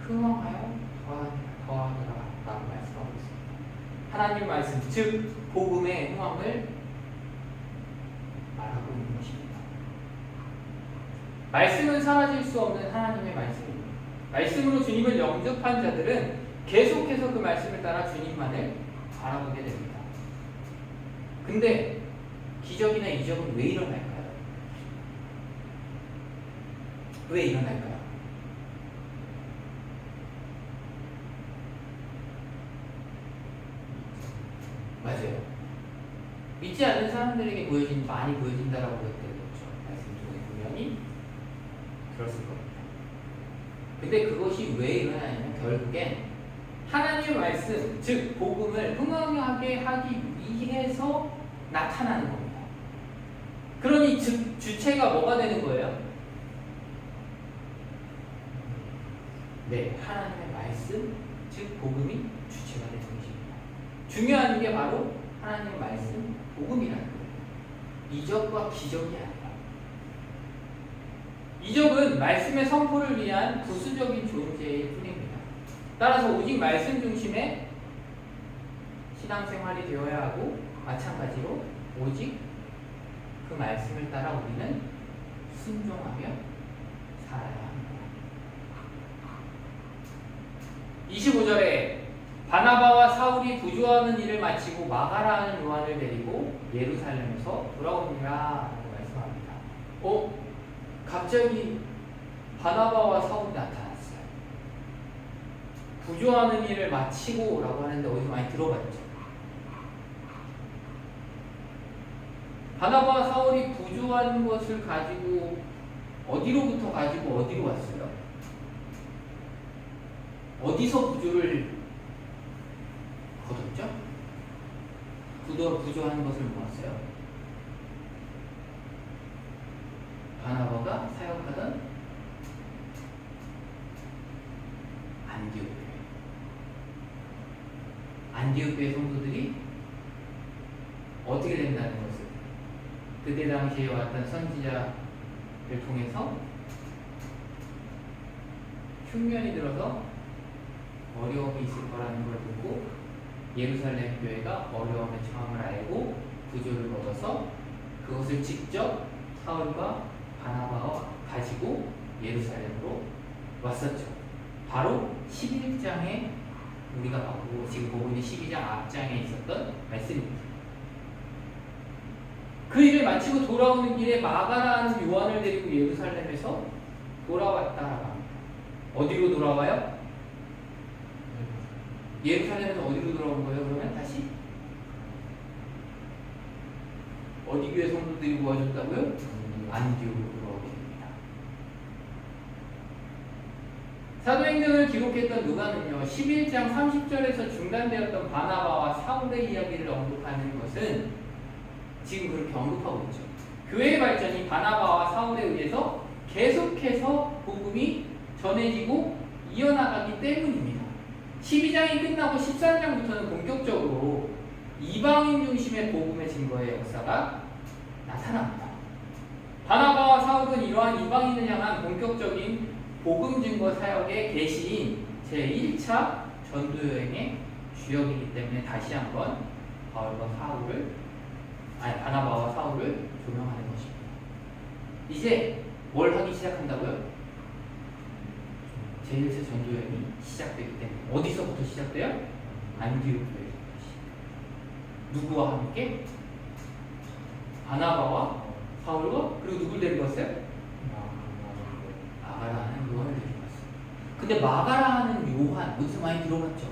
흥왕하여 더하더라 라고 말씀하고 있습니다. 하나님의 말씀 즉 복음의 흥왕을 말하고 있는 것입니다. 말씀은 사라질 수 없는 하나님의 말씀입니다. 말씀으로 주님을 영접한 자들은 계속해서 그 말씀을 따라 주님만을 바라보게 됩니다. 근데 기적이나 이적은 왜 일어날까요? 왜 일어날까요? 맞아요. 믿지 않는 사람들에게 많이 보여진다라고 그랬죠. 말씀 중에 분명히 들었을 겁니다. 근데 그것이 왜 일어나냐면 결국엔 하나님의 말씀, 즉 복음을 흥왕하게 하기 위해서 나타나는 겁니다. 그러니 즉 주체가 뭐가 되는 거예요? 네, 하나님의 말씀, 즉 복음이 주체가 되는 것입니다. 중요한 게 바로 하나님의 말씀, 복음이라는 거예요. 이적과 기적이 아니라. 이적은 말씀의 선포를 위한 부수적인 존재일 뿐입니다. 따라서 오직 말씀 중심의 신앙생활이 되어야 하고 마찬가지로 오직 그 말씀을 따라 우리는 순종하며 살아야 합니다. 25절에 바나바와 사울이 사울이 부조하는 일을 마치고 마가라는 요한을 데리고 예루살렘에서 돌아오니라 라고 말씀합니다. 갑자기 바나바와 사울이 나타났어요. 부조하는 일을 마치고 라고 하는데 어디서 많이 들어봤죠? 바나바와 사울이 부조한 것을 가지고 어디로부터 가지고 어디로 왔어요? 어디서 부조를 거뒀죠? 부조한 것을 모았어요. 바나바가 사역하던 안디옥교회 성도들이 어떻게 된다는 것을 그때 당시에 왔던 선지자를 통해서 흉년이 들어서 어려움이 있을 거라는 걸 듣고 예루살렘 교회가 어려움에 처함을 알고 부조를 얻어서 그것을 직접 사울과 바나바가 가지고 예루살렘으로 왔었죠. 바로 11장에 우리가 지금 보고 있는 12장 앞장에 있었던 말씀입니다. 그 일을 마치고 돌아오는 길에 마가라는 요한을 데리고 예루살렘에서 돌아왔다라고 합니다. 어디로 돌아와요? 예루살렘에서 어디로 돌아온 거예요? 그러면 다시 어디 교회 성도들이 모아졌다고요? 안디옥으로 돌아오게 됩니다. 사도행전을 기록했던 누가는요 11장 30절에서 중단되었던 바나바와 사울의 이야기를 언급하는 것은 지금 그렇게 언급하고 있죠. 교회의 발전이 바나바와 사울에 의해서 계속해서 복음이 전해지고 이어나가기 때문입니다. 12장이 끝나고 13장부터는 본격적으로 이방인 중심의 복음의 증거의 역사가 나타납니다. 바나바와 사울은 이러한 이방인을 향한 본격적인 복음 증거 사역의 계시인 제1차 전도 여행의 주역이기 때문에 다시 한번 바나바와 사울을 조명하는 것입니다. 이제 뭘 하기 시작한다고요? 제1차 전도 여행이 시작되기 때문에 어디서부터 시작돼요? 안디옥 교회에서부터 시작돼요. 누구와 함께? 바나바와 사울과 그리고 누굴 데리고 왔어요? 마가라는 요한을 데리고 왔어요. 근데 마가라는 요한 어디서 많이 들어봤죠?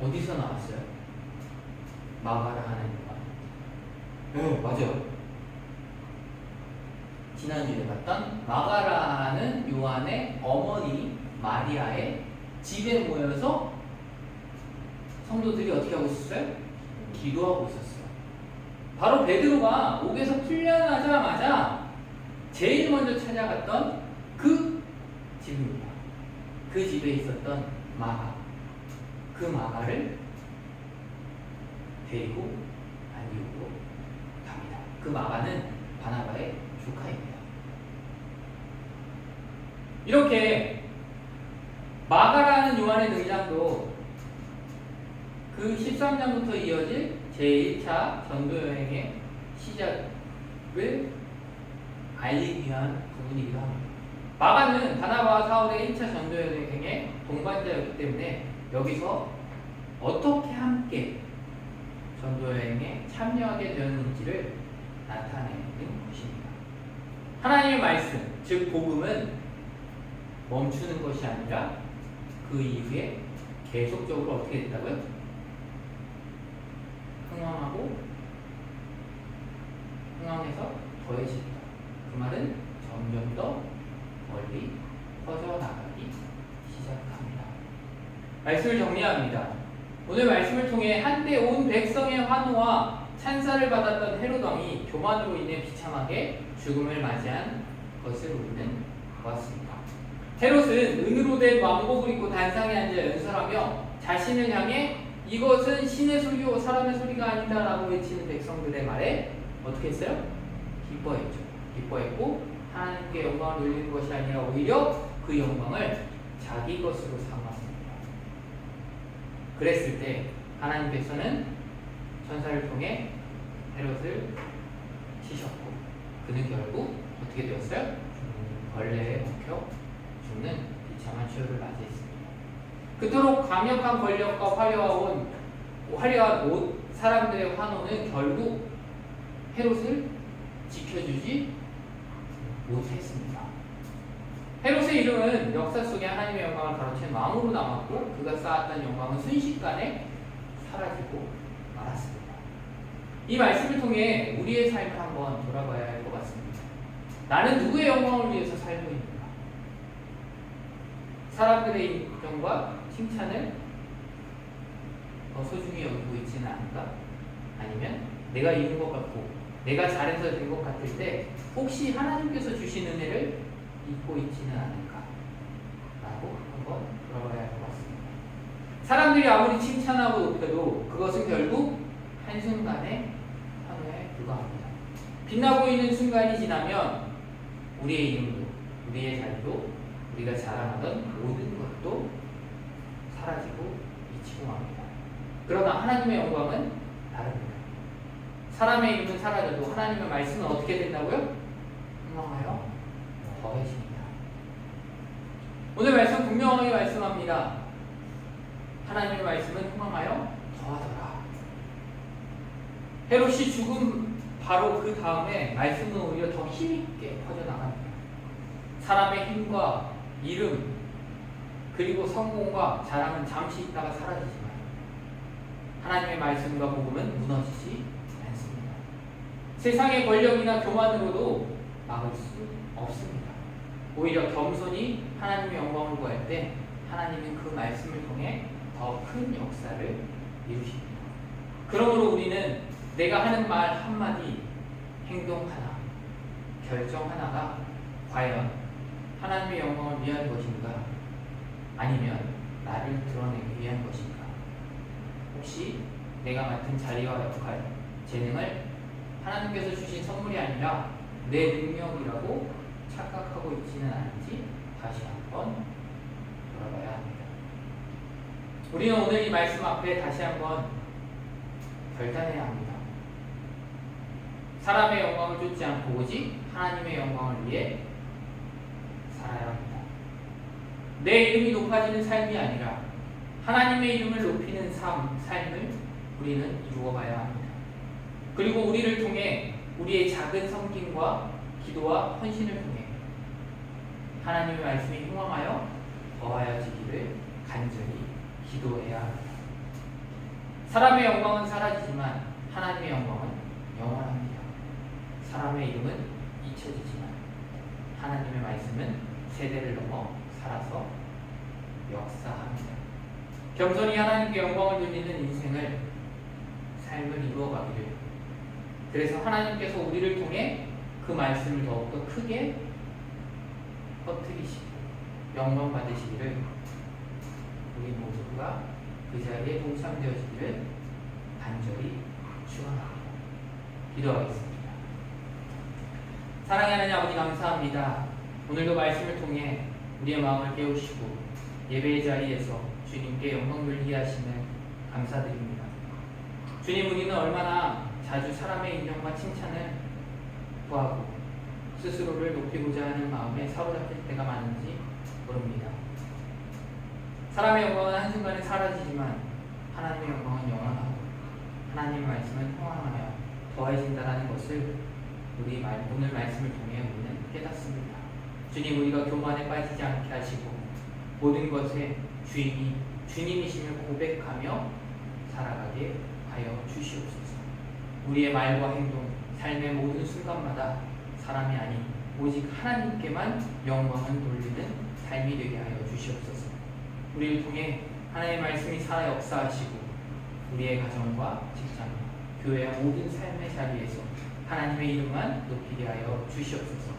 어디서 나왔어요? 마가라는 요한. 네, 맞아요. 지난주에 봤던 마가라는 요한의 어머니 마리아의 집에 모여서 성도들이 어떻게 하고 있었어요? 기도하고 있었어요. 바로 베드로가 옥에서 풀려나자마자 제일 먼저 찾아갔던 그 집입니다. 그 집에 있었던 마가. 그 마가를 데리고 안디옥으로 갑니다. 그 마가는 바나바의 조카입니다. 이렇게 마가라는 요한의 등장도 그 13장부터 이어질 제1차 전도여행의 시작을 알리기 위한 부분이기도 합니다. 마가는 바나바와 사울의 1차 전도여행의 동반자였기 때문에 여기서 어떻게 함께 전도여행에 참여하게 되었는지를 나타내는 것입니다. 하나님의 말씀, 즉 복음은 멈추는 것이 아니라 그 이후에 계속적으로 어떻게 됐다고요? 흥황해서 더해진다. 그 말은 점점 더 멀리 퍼져나가기 시작합니다. 말씀을 정리합니다. 오늘 말씀을 통해 한때 온 백성의 환호와 찬사를 받았던 헤롯 왕이 교만으로 인해 비참하게 죽음을 맞이한 것을 우리는 보았습니다. 헤롯은 은으로 된 왕복을 입고 단상에 앉아 연설하며 자신을 향해 이것은 신의 소리요 사람의 소리가 아니다 라고 외치는 백성들의 말에 어떻게 했어요? 기뻐했죠. 기뻐했고 하나님께 영광을 돌리는 것이 아니라 오히려 그 영광을 자기 것으로 삼았습니다. 그랬을 때 하나님께서는 천사를 통해 헤롯을 치셨고 그는 결국 어떻게 되었어요? 벌레에 먹혀 죽는 비참한 치욕을 맞이했습니다. 그토록 강력한 권력과 화려한 옷, 사람들의 환호는 결국 헤롯을 지켜주지 못했습니다. 헤롯의 이름은 역사 속에 하나님의 영광을 가로챈 왕으로 남았고 그가 쌓았던 영광은 순식간에 사라지고 말았습니다. 이 말씀을 통해 우리의 삶을 한번 돌아봐야 할 것 같습니다. 나는 누구의 영광을 위해서 살고 있는가? 사람들의 인정과 칭찬을 더 소중히 여기고 있지는 않을까? 아니면 내가 이룬 것 같고 내가 잘해서 된 것 같을 때 혹시 하나님께서 주신 은혜를 잊고 있지는 않을까? 라고 한번 돌아봐야 할 것 같습니다. 사람들이 아무리 칭찬하고 높여도 그것은 결국 한순간의 환호에 불과합니다. 빛나고 있는 순간이 지나면 우리의 이름도, 우리의 잘도, 우리가 자랑하던 모든 것도 사라지고 잊히고 맙니다. 그러나 하나님의 영광은 다릅니다. 사람의 이름은 사라져도 하나님의 말씀은 어떻게 된다고요? 흥망하여 더해집니다. 오늘 말씀 분명하게 말씀합니다. 하나님의 말씀은 흥망하여 더하더라. 헤롯이 죽은 바로 그 다음에 말씀은 오히려 더 힘있게 퍼져나갑니다. 사람의 힘과 이름 그리고 성공과 자랑은 잠시 있다가 사라지지만 하나님의 말씀과 복음은 무너지지 않습니다. 세상의 권력이나 교만으로도 막을 수 없습니다. 오히려 겸손히 하나님의 영광을 구할 때 하나님은 그 말씀을 통해 더 큰 역사를 이루십니다. 그러므로 우리는 내가 하는 말 한마디, 행동 하나, 결정 하나가 과연 하나님의 영광을 위한 것인가? 아니면 나를 드러내기 위한 것인가? 혹시 내가 맡은 자리와 역할, 재능을 하나님께서 주신 선물이 아니라 내 능력이라고 착각하고 있지는 않은지 다시 한번 돌아봐야 합니다. 우리는 오늘 이 말씀 앞에 다시 한번 결단해야 합니다. 사람의 영광을 쫓지 않고 오직 하나님의 영광을 위해 살아야 합니다. 내 이름이 높아지는 삶이 아니라 하나님의 이름을 높이는 삶을 우리는 이루어가야 합니다. 그리고 우리를 통해 우리의 작은 섬김과 기도와 헌신을 통해 하나님의 말씀이 흥황하여 더하여지기를 간절히 기도해야 합니다. 사람의 영광은 사라지지만 하나님의 영광은 영원합니다. 사람의 이름은 잊혀지지만 하나님의 말씀은 세대를 넘어 살아서 역사합니다. 겸손히 하나님께 영광을 돌리는 인생을 삶을 이루어가기를, 그래서 하나님께서 우리를 통해 그 말씀을 더욱더 크게 퍼뜨리시고 영광 받으시기를 우리 모두가 그 자리에 동참되어지기를 간절히 축원합니다. 기도하겠습니다. 사랑의 하나님 아버지 감사합니다. 오늘도 말씀을 통해 우리의 마음을 깨우시고 예배의 자리에서 주님께 영광 돌리게 하시는 감사드립니다. 주님, 우리는 얼마나 자주 사람의 인정과 칭찬을 구하고 스스로를 높이고자 하는 마음에 사로잡힐 때가 많은지 모릅니다. 사람의 영광은 한순간에 사라지지만 하나님의 영광은 영원하고 하나님의 말씀은 평안하여 더해진다는 것을 오늘 말씀을 통해 우리는 깨닫습니다. 주님, 우리가 교만에 빠지지 않게 하시고 모든 것의 주인이 주님이심을 고백하며 살아가게 하여 주시옵소서. 우리의 말과 행동, 삶의 모든 순간마다 사람이 아닌 오직 하나님께만 영광을 돌리는 삶이 되게 하여 주시옵소서. 우리를 통해 하나님의 말씀이 살아 역사하시고 우리의 가정과 직장, 교회와 모든 삶의 자리에서 하나님의 이름만 높이게 하여 주시옵소서.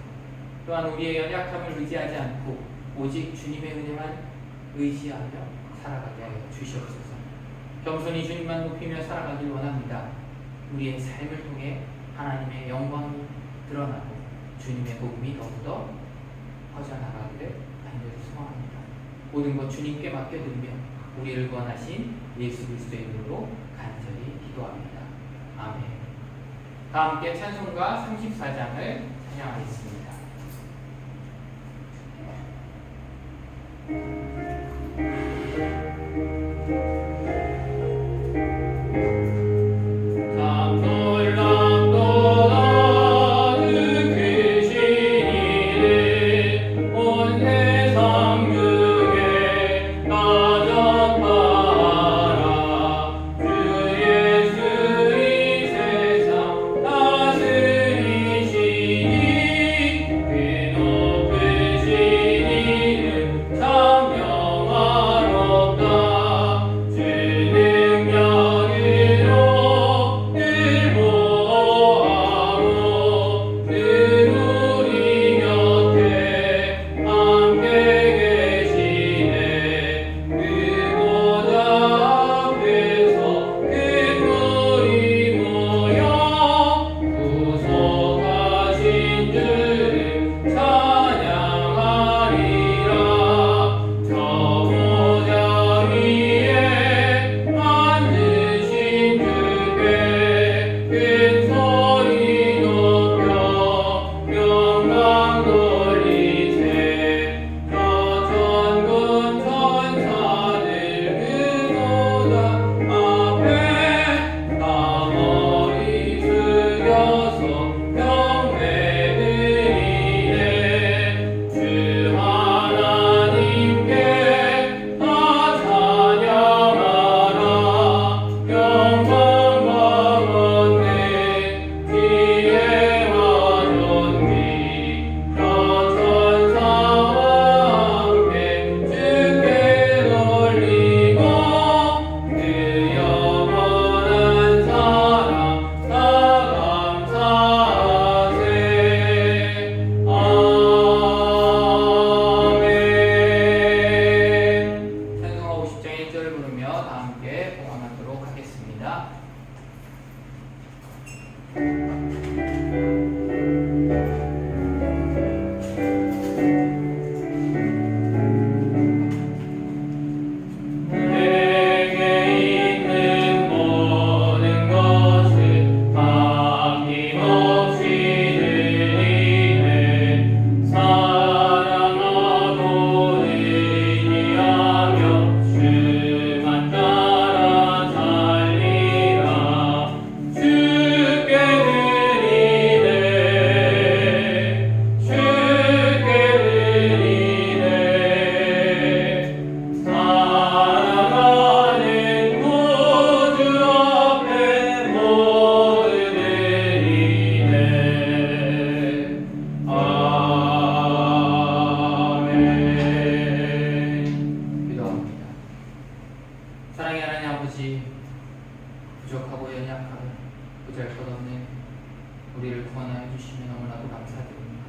또한 우리의 연약함을 의지하지 않고 오직 주님의 은혜만 의지하며 살아가게 하여 주시옵소서. 겸손히 주님만 높이며 살아가길 원합니다. 우리의 삶을 통해 하나님의 영광이 드러나고 주님의 복음이 더욱더 퍼져나가기를 간절히 소망합니다. 모든 것 주님께 맡겨드리며 우리를 구원하신 예수 그리스도의 이름으로 간절히 기도합니다. 아멘. 다 함께 찬송가 34장을 찬양하겠습니다. 부족하고 연약하고 보잘것없는 우리를 구원하여 주시면 너무나도 감사드립니다.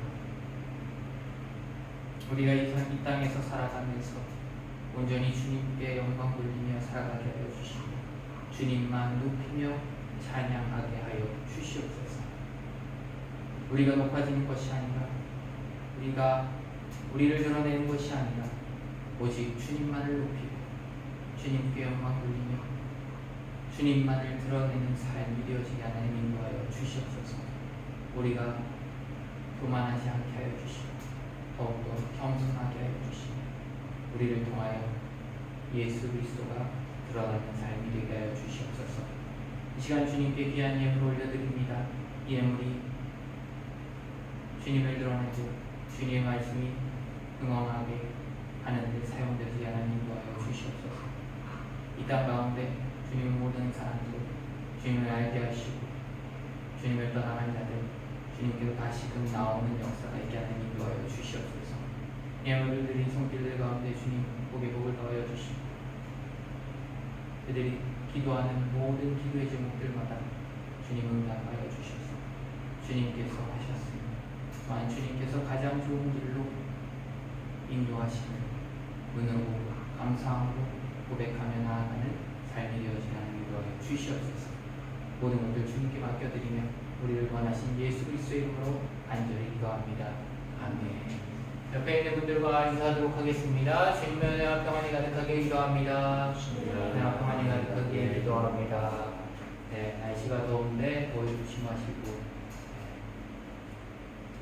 우리가 이 땅에서 살아가면서 온전히 주님께 영광 돌리며 살아가게 하여 주시고 주님만 높이며 찬양하게 하여 주시옵소서. 우리가 높아지는 것이 아니라 우리를 드러내는 것이 아니라 오직 주님만을 높이고 주님께 영광 돌리며 주님만을 드러내는 삶이 되어지게 하나님 인도하여 주시옵소서. 우리가 교만하지 않게 하여 주시고 더욱더 겸손하게 하여 주시고 우리를 통하여 예수 그리스도가 드러나는 삶이 되게 하여 주시옵소서. 이 시간 주님께 귀한 예물을 올려드립니다. 이 예물이 주님을 드러내고 주님의 말씀이 응원하게 하는 데 사용되지 하나님 인도하여 주시옵소서. 이 땅 가운데 주님을 모르는 사람들 주님을 알게 하시고 주님을 떠나간 자들 주님께로 다시금 나오는 역사가 있게 하나님 인도하여 주시옵소서. 예물을 드린 손길들 가운데 주님 복의 복을 더하여 주시고 그들이 기도하는 모든 기도의 제목들마다 주님 응답하여 주셔서 주님께서 하셨습니다. 또한 주님께서 가장 좋은 길로 인도하시는 은혜로 감사함으로 고백하며 나아가는 삶이 되어지는 인도하여 주시옵소서. 모든 것들 주님께 맡겨드리며 우리를 구원하신 예수 그리스도의 이름으로 간절히 기도합니다. 아멘. 옆에 있는 분들과 인사하도록 하겠습니다. 주님의 은혜와 평안이 가득하게 기도합니다. 은혜와 평안이 가득하게 기도합니다. 네, 날씨가 더운데 더위 조심하시고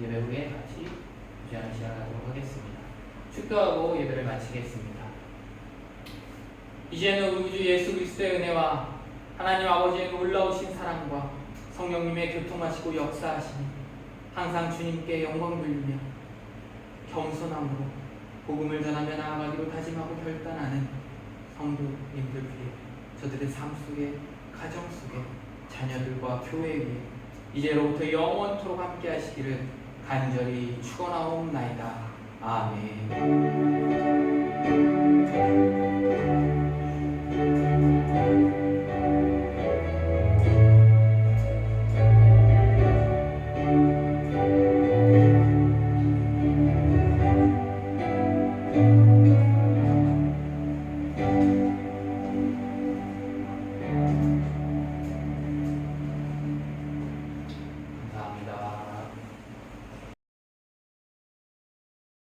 예배 후에 같이 주야는 시작하도록 하겠습니다. 축도하고 예배를 마치겠습니다. 이제는 우리 주 예수 그리스도의 은혜와 하나님 아버지의 놀라우신 사랑과 성령님의 교통하시고 역사하시니 항상 주님께 영광 돌리며 겸손함으로 복음을 전하며 나아가기로 다짐하고 결단하는 성도님들 위해 저들의 삶 속에 가정 속에 자녀들과 교회 위에 이제로부터 영원토록 함께 하시기를 간절히 축원하옵나이다. 아멘.